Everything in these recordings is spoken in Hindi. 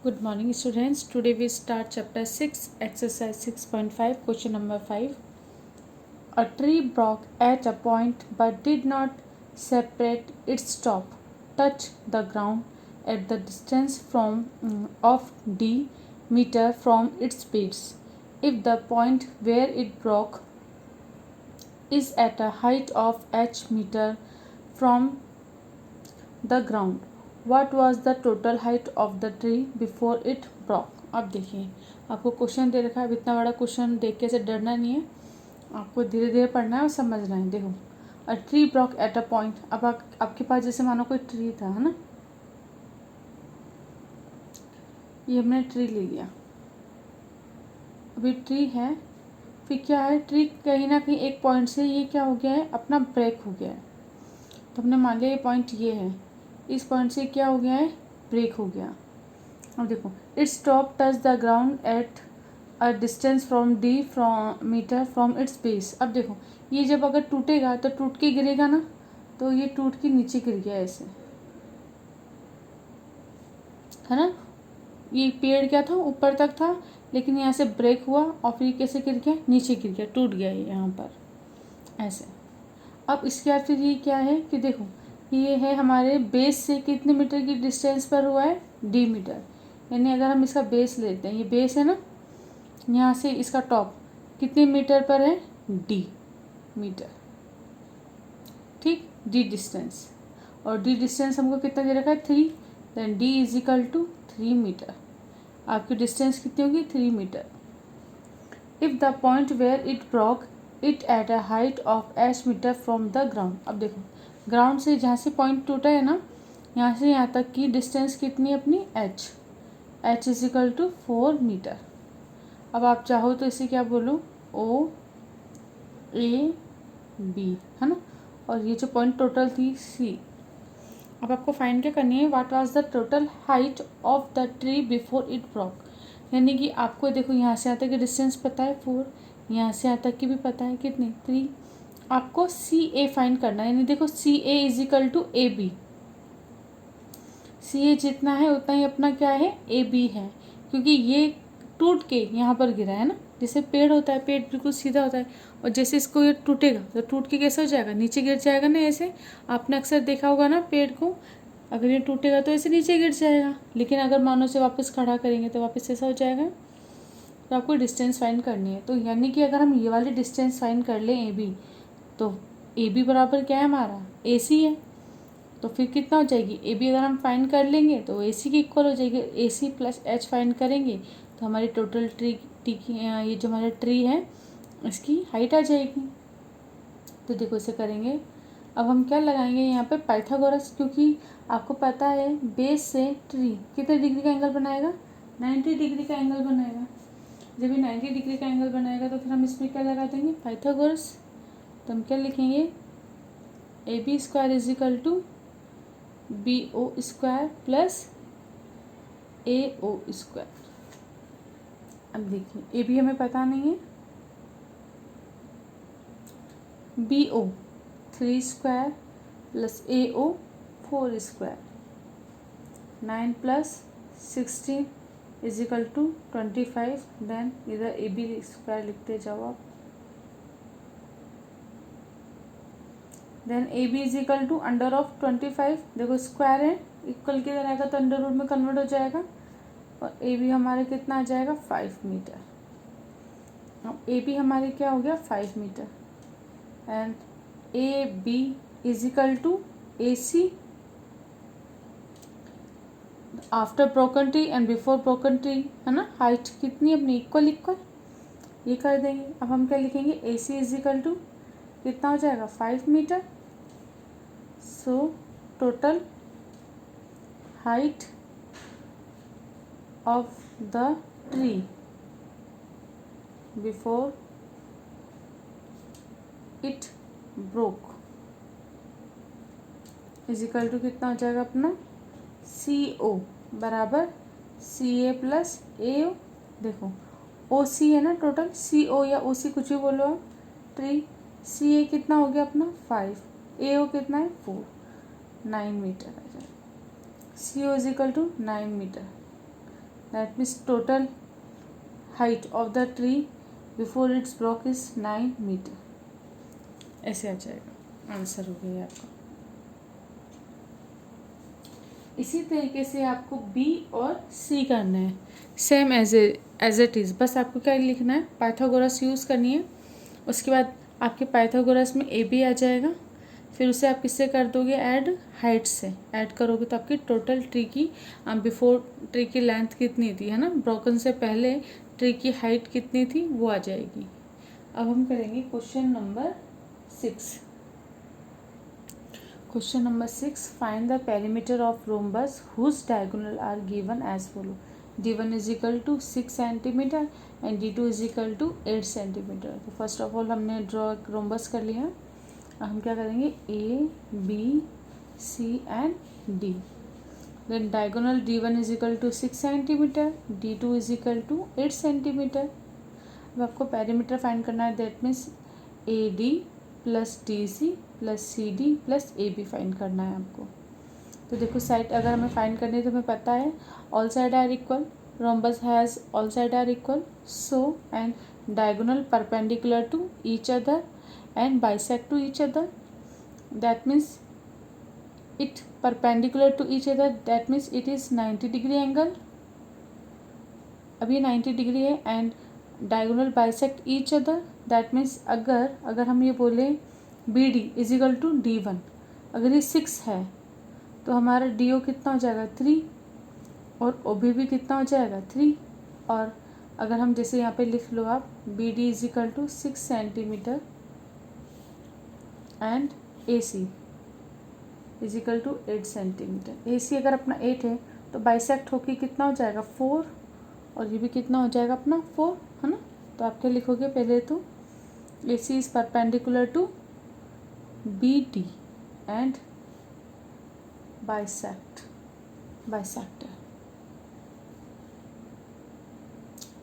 Good morning, students. Today we start chapter 6, exercise 6.5, question number 5. A tree broke at a point but did not separate its top, touch the ground at the distance of d meter from its base. If the point where it broke is at a height of h meter from the ground, what was the total height of the tree before it broke? अब देखिए, आपको क्वेश्चन दे रखा है। अब इतना बड़ा क्वेश्चन देख के से डरना नहीं है, आपको धीरे धीरे पढ़ना है और समझना है। देखो, a tree Brock at a point. अब आपके पास जैसे मानो कोई ट्री था, है ना, ये हमने ट्री ले लिया। अभी ट्री है, फिर क्या है, ट्री कहीं ना कहीं एक पॉइंट से ये क्या हो गया है, अपना ब्रेक हो गया है। तो हमने मान लिया ये पॉइंट ये है, इस पॉइंट से क्या हो गया है, ब्रेक हो गया। अब देखो, its top touch the ground at a distance from d from metre from its base. अब देखो, ये जब अगर टूटेगा तो टूट के गिरेगा ना, तो ये टूट के नीचे गिर गया ऐसे, है ना। ये पेड़ क्या था, ऊपर तक था, लेकिन यहाँ से ब्रेक हुआ और फिर कैसे गिर गया, नीचे गिर गया, टूट गया ये यहाँ पर ऐसे। अब इसके बाद फिर ये क्या है कि देखो, ये है हमारे बेस से कितने मीटर की डिस्टेंस पर हुआ है, डी मीटर। यानी अगर हम इसका बेस लेते हैं, ये बेस है ना, यहाँ से इसका टॉप कितने मीटर पर है, डी मीटर, ठीक, डी डिस्टेंस। और डी डिस्टेंस हमको कितना दे रखा है, 3। Then d is equal to 3 metre. आपकी डिस्टेंस कितनी होगी, 3 metre. If the point where it broke it at a height of h metre from the ground. अब देखो, ग्राउंड से जहाँ से पॉइंट टूटा है ना, यहाँ से यहाँ तक की डिस्टेंस कितनी है अपनी, h is equal to 4 metre. अब आप चाहो तो इसे क्या बोलो, ओ ए बी, है ना, और ये जो पॉइंट टोटल थी सी। अब आपको फाइंड क्या करनी है, what was the total height of the tree before it Brock. यानी कि आपको देखो, यहाँ से यहाँ तक की डिस्टेंस पता है 4, यहाँ से यहाँ तक की भी पता है कितनी, 3। आपको सी ए फाइंड करना है। यानी देखो, C A is equal to A B. C A जितना है उतना ही अपना क्या है, ए बी है, क्योंकि ये टूट के यहाँ पर गिरा है ना। जैसे पेड़ होता है, पेड़ बिल्कुल सीधा होता है, और जैसे इसको ये टूटेगा तो टूट के कैसे हो जाएगा, नीचे गिर जाएगा ना ऐसे। आपने अक्सर देखा होगा ना पेड़ को, अगर ये टूटेगा तो ऐसे नीचे गिर जाएगा, लेकिन अगर मानो से वापस खड़ा करेंगे तो वापस ऐसा हो जाएगा। तो आपको डिस्टेंस फाइंड करनी है। तो यानी कि अगर हम ये वाली डिस्टेंस फाइंड कर लें ए बी, तो ए बी बराबर क्या है हमारा, ए सी है। तो फिर कितना हो जाएगी, ए बी अगर हम फाइंड कर लेंगे तो ए सी की इक्वल हो जाएगी। ए सी प्लस एच फाइंड करेंगे तो हमारी टोटल ट्री की ये जो हमारा ट्री है इसकी हाइट आ जाएगी। तो देखो इसे करेंगे। अब हम क्या लगाएंगे यहाँ पे, पाइथागोरस, क्योंकि आपको पता है बेस से ट्री कितने डिग्री का एंगल बनाएगा, 90 डिग्री का एंगल बनाएगा। जब ये 90 डिग्री का एंगल बनाएगा तो फिर हम इसमें क्या लगा देंगे, पाइथागोरस। तो हम क्या लिखेंगे, a B square is equal to b o square plus a o square. अब देखिए, ए बी हमें पता नहीं है, b o 3 square plus a o 4 square, 9 plus 16 is equal to 25। Then इधर ए बी स्क्वायर लिखते जाओ आप। Then a B is equal to under of 25, देखो स्क्वायर है, इक्वल किधर आएगा तो अंडर रूट में कन्वर्ट हो जाएगा, और ए बी हमारे कितना आ जाएगा, 5 मीटर। अब ए बी हमारे क्या हो गया, 5 metre. And a B is equal to a c after broken tree and before broken tree, है ना। हाइट कितनी अपनी, इक्वल इक्वल, ये कर देंगे। अब हम क्या लिखेंगे, a C is equal to कितना हो जाएगा, 5 metre. So total height of the tree before it broke is equal to कितना हो जाएगा अपना, सी ओ बराबर सी ए प्लस ए ओ। देखो ओ सी है ना टोटल, सी ओ या ओ सी कुछ भी बोलो आप, ट्री सी ए कितना हो गया अपना 5, ए ओ कितना है 4, 9 मीटर आ जाएगा। C O is equal to 9 metre. That means total height of the tree before it's block is 9 metre. ऐसे आ जाएगा, आंसर हो गया आपका। इसी तरीके से आपको बी और सी करना है, सेम एज इट इज़। बस आपको क्या लिखना है, पाइथागोरस यूज़ करनी है। उसके बाद आपके पाइथागोरस में ए बी आ जाएगा, फिर उसे आप किससे कर दोगे ऐड, हाइट से ऐड करोगे तो आपकी टोटल ट्री की बिफोर ट्री की लेंथ कितनी थी, है ना, ब्रोकन से पहले ट्री की हाइट कितनी थी वो आ जाएगी। अब हम करेंगे question number 6। Question number 6, find the perimeter of rhombus whose diagonal are given as follow. d1 is equal to 6 centimetre and d2 is equal to 8 centimetre. तो फर्स्ट ऑफ ऑल हमने ड्रॉ रोम्बस कर लिया। हम क्या करेंगे, a B c and d. Then diagonal d1 is equal to 6 centimetre, d2 is equal to 8 centimetre. अब आपको पेरीमीटर फाइंड करना है, that means a d plus d c plus c d plus a b find करना है आपको। तो देखो साइड अगर हमें फाइंड करनी है तो हमें पता है all side are equal, rhombus has all side are equal, so and diagonal perpendicular to each other and bisect to each other, that means it perpendicular to each other, that means it is 90 degree angle। अब ये 90 डिग्री है and diagonal bisect each other, that means अगर हम ये बोले b D is equal to D1, अगर ये 6 है तो हमारा डी ओ कितना हो जाएगा 3 और ओ बी भी कितना हो जाएगा 3। और अगर हम जैसे यहाँ पे लिख लो आप B D is equal to 6 centimetre and A C is equal to 8 centimetre. A C अगर अपना 8 है तो बाइसेक्ट होके कितना हो जाएगा 4, और ये भी कितना हो जाएगा अपना 4, है ना। तो आप क्या लिखोगे, पहले तो A C is perpendicular to B D and bisect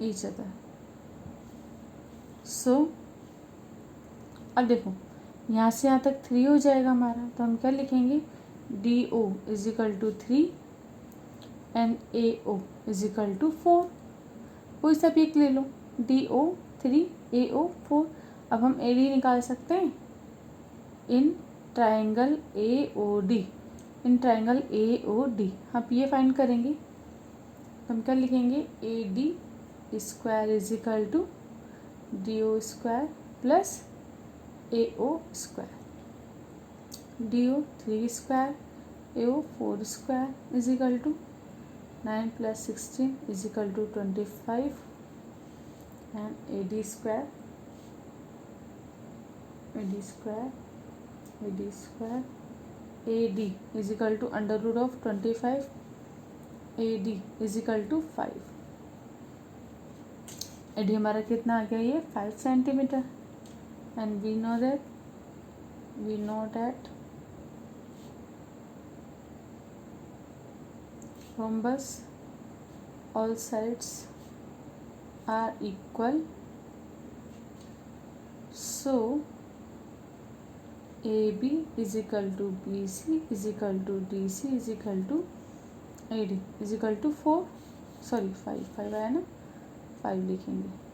each other. So अब देखो यहाँ से यहाँ तक 3 हो जाएगा हमारा, तो हम क्या लिखेंगे, d o is equal to 3 and a o is equal to 4। कोई सा भी एक ले लो, डी ओ 3 ए ओ 4। अब हम ए डी निकाल सकते हैं in triangle a o d, in triangle a o d हम ये फाइंड करेंगे। तो हम क्या लिखेंगे, a d square is equal to d o square plus a o square, d o 3 square a o 4 square is equal to 9 plus 16 is equal to 25 and a d square a d is equal to under root of 25 a d is equal to 5। A D हमारा कितना आ गया, ये 5 centimetre and we know that rhombus all sides are equal, so AB is equal to BC is equal to DC is equal to AD is equal to 4, sorry 5 आया ना, 5 लिखेंगे।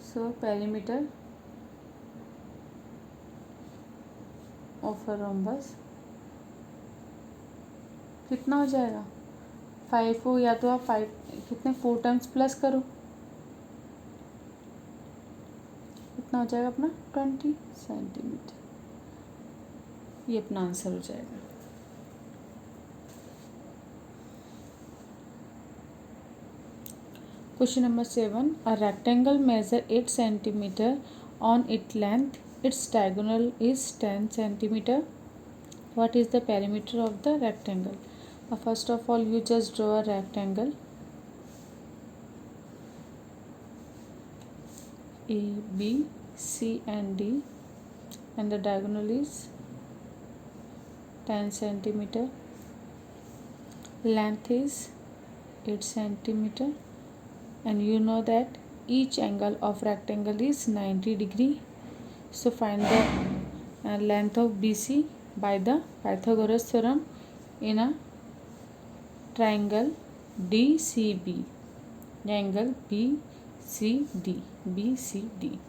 So perimeter of a rhombus कितना हो जाएगा, 5 हो, या तो आप 5 कितने 4 टाइम्स प्लस करो, कितना हो जाएगा अपना 20 सेंटीमीटर। ये अपना आंसर हो जाएगा। Question number 7. A rectangle measure 8 centimeter on its length. Its diagonal is 10 centimeter. What is the perimeter of the rectangle? First of all, you just draw a rectangle. A, B, C and D, and the diagonal is 10 centimeter. Length is 8 centimeter. And you know that each angle of rectangle is 90 degree. So find the length of BC by the Pythagoras theorem in a triangle d c b, angle b c d, b c d,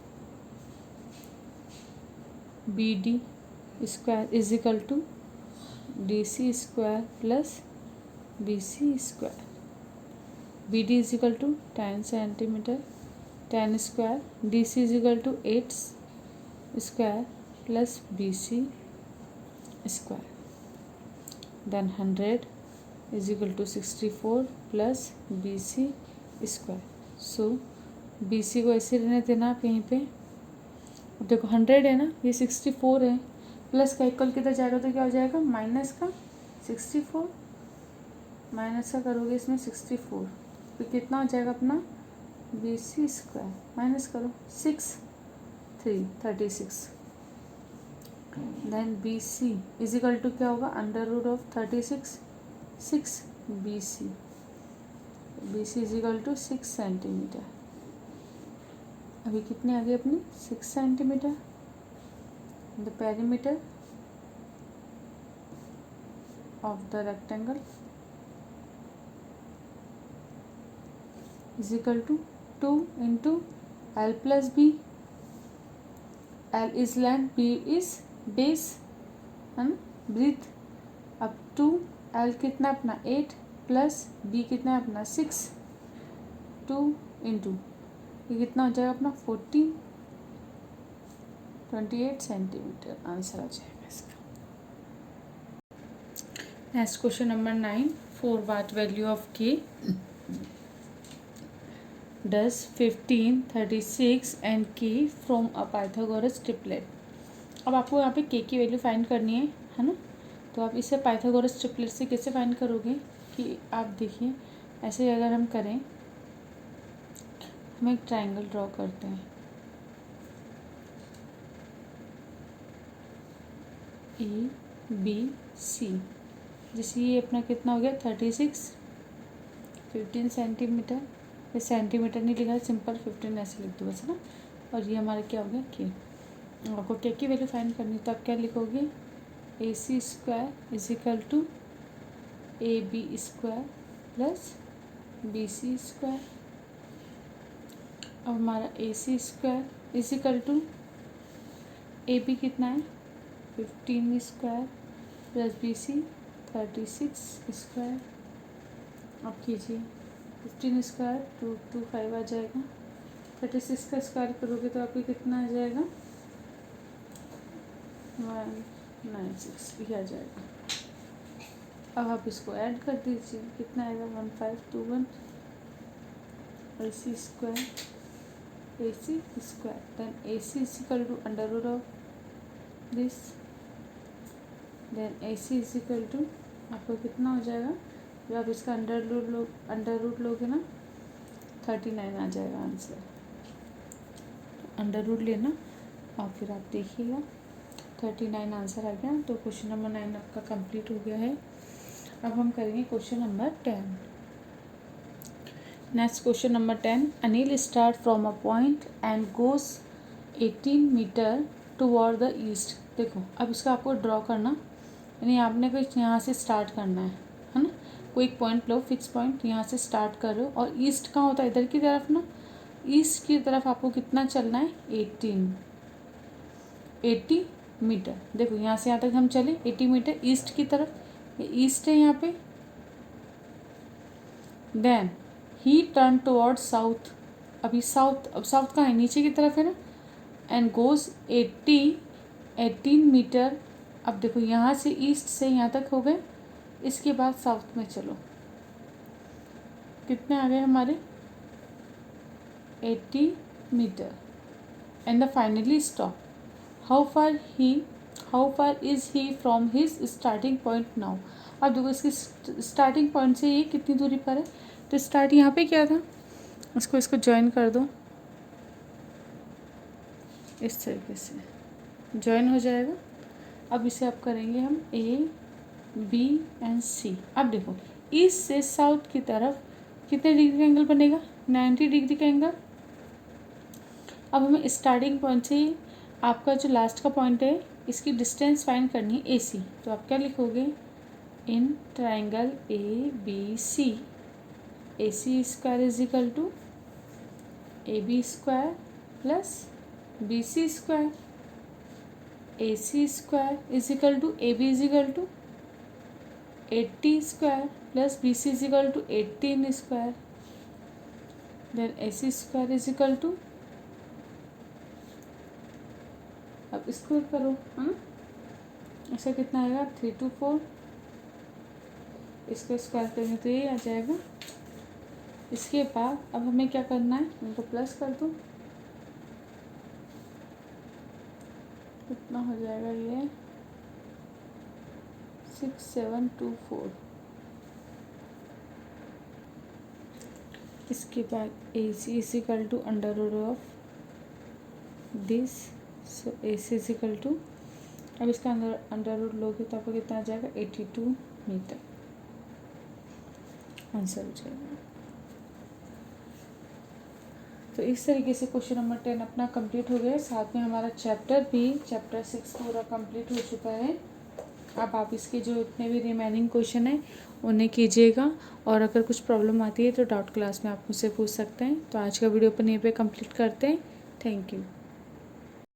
b d square is equal to d c square plus B C square, b D is equal to 10 centimetre, 10 square, d c is equal to 8 square plus B C square, then 100 is equal to 64 plus B C square. So b c को ऐसे रहने देना आप यहीं पे। देखो 100 है ना, ये 64 है, प्लस का इक्वल किधर जाएगा तो क्या हो जाएगा, माइनस का 64, माइनस का करोगे इसमें 64 तो कितना हो जाएगा अपना बी सी स्क्वायर, माइनस करो 36, then B C is equal to क्या होगा, under root of 36, 6 B C, B C is equal to 6 centimetre. अभी कितने आ गए अपने 6 centimetre, the perimeter of the rectangle is equal to 2 into L plus B, L is length, B is base है ना, ब्रीथ। अब 2 एल कितना अपना 8 प्लस बी कितना अपना 6, 2 इंटू ये कितना हो जाएगा अपना 28 सेंटीमीटर, आंसर आ जाएगा इसका। Next question number 9, 4 what value of K does 15, 36 and k from a Pythagoras triplet। अब आपको यहाँ पे k की वैल्यू फाइंड करनी है ना, तो आप इसे पाइथागोरस ट्रिपलेट से कैसे फाइंड करोगे कि आप देखिए ऐसे अगर हम करें, हम एक ट्राइंगल ड्रॉ करते हैं, ए बी सी, जैसे ये अपना कितना हो गया 36, 15 सेंटीमीटर, ये सेंटीमीटर नहीं लिखा है, सिंपल 15 ऐसे लिख दो बस ना, और ये हमारा क्या हो गया के। आपको के की वैल्यू फाइंड करनी तो आप क्या लिखोगे, A C square is equal to A B square plus B C square. अब हमारा A C square is equal to A B कितना है 15 square plus B C 36 square. अब कीजिए 15 स्क्वायर 225 आ जाएगा, 36 का स्क्वायर करोगे तो आपको कितना आ जाएगा 196 ये आ जाएगा। अब आप इसको ऐड कर दीजिए, कितना आएगा 1521 A C square then A C is equal to under root of this, then A C is equal to आपको कितना हो जाएगा, जब आप इसका अंडर रूट लोगे ना 39 आ जाएगा आंसर। अंडर रूट लेना और फिर आप देखिएगा 39 आंसर आ गया। तो क्वेश्चन नंबर 9 आपका कंप्लीट हो गया है। अब हम करेंगे question number 10। Next question number 10, Anil start from a point and goes 18 metre toward the east. देखो अब इसका आपको ड्रॉ करना, यानी आपने कुछ यहाँ से स्टार्ट करना है ना, कोई एक पॉइंट लो, फिक्स पॉइंट यहाँ से स्टार्ट कर रहे हो, और ईस्ट कहाँ होता है इधर की तरफ ना, ईस्ट की तरफ आपको कितना चलना है 80 मीटर। देखो यहाँ से यहाँ तक हम चले 80 मीटर ईस्ट की तरफ, ये ईस्ट है यहाँ पे। Then he turn towards south, अभी साउथ, अब साउथ कहाँ है नीचे की तरफ है ना, एंड गोज 18 मीटर। अब देखो यहाँ से ईस्ट से यहाँ तक हो गए, इसके बाद साउथ में चलो, कितने आ गए हमारे 80 metre and the finally stop. How far is he from his starting point now. अब देखो इसकी स्टार्टिंग पॉइंट से ये कितनी दूरी पर है, तो स्टार्ट यहाँ पे क्या था, इसको ज्वाइन कर दो, इस तरीके से ज्वाइन हो जाएगा। अब इसे आप करेंगे हम ए बी एंड सी। अब देखो ईस्ट से साउथ की तरफ कितने डिग्री का एंगल बनेगा 90 डिग्री का एंगल। अब हमें स्टार्टिंग पॉइंट से आपका जो लास्ट का पॉइंट है इसकी डिस्टेंस फाइंड करनी है ए सी। तो आप क्या लिखोगे in triangle A B C A C square is equal to A B square plus B C square. A C square is equal to A B is equal to 80 square plus B C is equal to 18 square. Then A C square is equal to, अब इसको करो है ना, इसका कितना आएगा 324. इसको स्क्वायर करेंगे तो ये आ जाएगा. इसके बाद अब हमें क्या करना है, इनको प्लस कर दो. कितना हो जाएगा ये 6724. इसके बाद A C is equal to under root of this. So A C is equal to, अब इसका अंडर रूट लोगे तो आपको कितना आ जाएगा 82 मीटर. आंसर हो जाएगा. तो इस तरीके से क्वेश्चन नंबर 10 अपना कंप्लीट हो गया. साथ में हमारा चैप्टर 6 पूरा कंप्लीट हो चुका है. अब आप इसके जो इतने भी रिमेनिंग क्वेश्चन हैं उन्हें कीजिएगा, और अगर कुछ प्रॉब्लम आती है तो डाउट क्लास में आप मुझसे पूछ सकते हैं. तो आज का वीडियो अपन यहीं पे कंप्लीट करते हैं. Thank you.